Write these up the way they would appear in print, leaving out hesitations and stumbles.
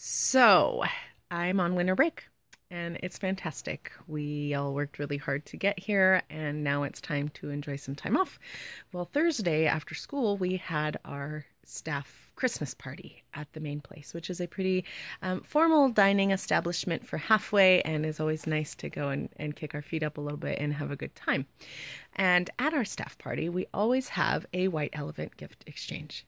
So, I'm on winter break and it's fantastic. We all worked really hard to get here and now it's time to enjoy some time off. Well, Thursday after school, we had our staff Christmas party at the main place, which is a pretty formal dining establishment for halfway and is always nice to go and kick our feet up a little bit and have a good time. And at our staff party, we always have a white elephant gift exchange.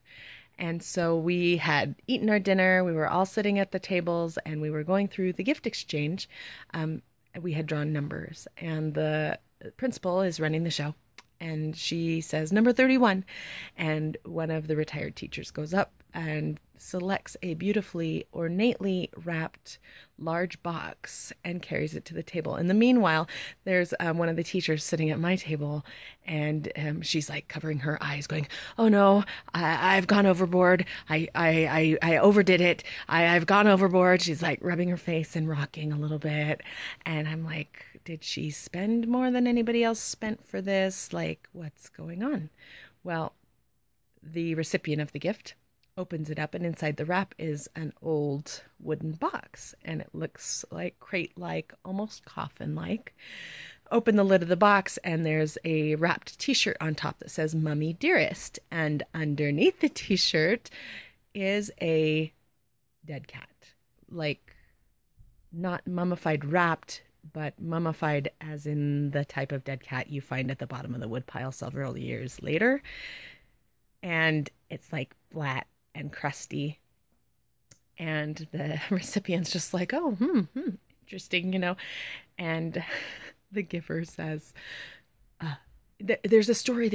And so we had eaten our dinner, we were all sitting at the tables, and we were going through the gift exchange. Um, we had drawn numbers, and the principal is running the show. And she says, number 31. And one of the retired teachers goes up and selects a beautifully, ornately wrapped large box and carries it to the table. In the meanwhile, there's one of the teachers sitting at my table, and she's like covering her eyes, going, "Oh no, I've gone overboard. I overdid it. I've gone overboard." She's like rubbing her face and rocking a little bit, and I'm like, "Did she spend more than anybody else spent for this? Like, what's going on?" Well, the recipient of the gift opens it up, and inside the wrap is an old wooden box, and it looks like crate-like, almost coffin-like. Open the lid of the box, and there's a wrapped t-shirt on top that says "Mummy Dearest," and underneath the t-shirt is a dead cat. Like, not mummified wrapped, but mummified as in the type of dead cat you find at the bottom of the woodpile several years later. And it's like flat and crusty. And the recipient's just like, "Oh, interesting. And the giver says, there's a story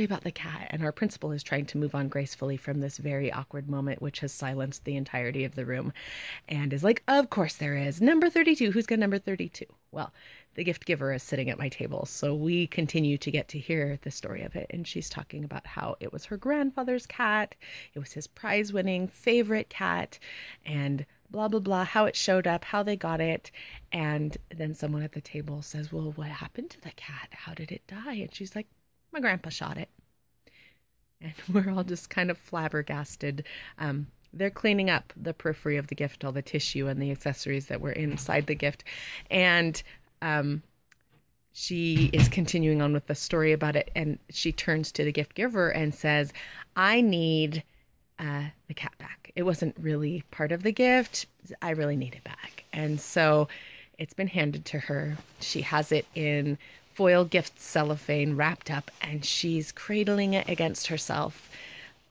about the cat." And our principal is trying to move on gracefully from this very awkward moment, which has silenced the entirety of the room, and is like, "Of course there is. Number 32. Who's got number 32? Well, the gift giver is sitting at my table, so we continue to get to hear the story of it. And she's talking about how it was her grandfather's cat, it was his prize-winning favorite cat, and blah blah blah, how it showed up, how they got it. And then someone at the table says, "Well, what happened to the cat? How did it die?" And she's like, "My grandpa shot it." And we're all just kind of flabbergasted. They're cleaning up the periphery of the gift, all the tissue and the accessories that were inside the gift. And she is continuing on with the story about it. And she turns to the gift giver and says, "I need the cat back. It wasn't really part of the gift. I really need it back." And so it's been handed to her. She has it in foil gift cellophane wrapped up, and she's cradling it against herself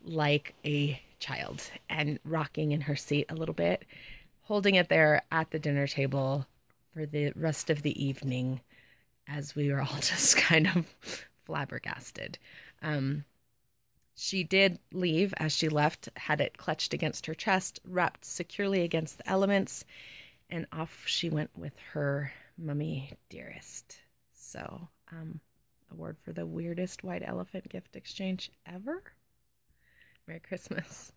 like a child and rocking in her seat a little bit, holding it there at the dinner table for the rest of the evening as we were all just kind of flabbergasted. She did leave. As she left, had it clutched against her chest, wrapped securely against the elements, and off she went with her Mummy Dearest. So, award for the weirdest white elephant gift exchange ever. Merry Christmas.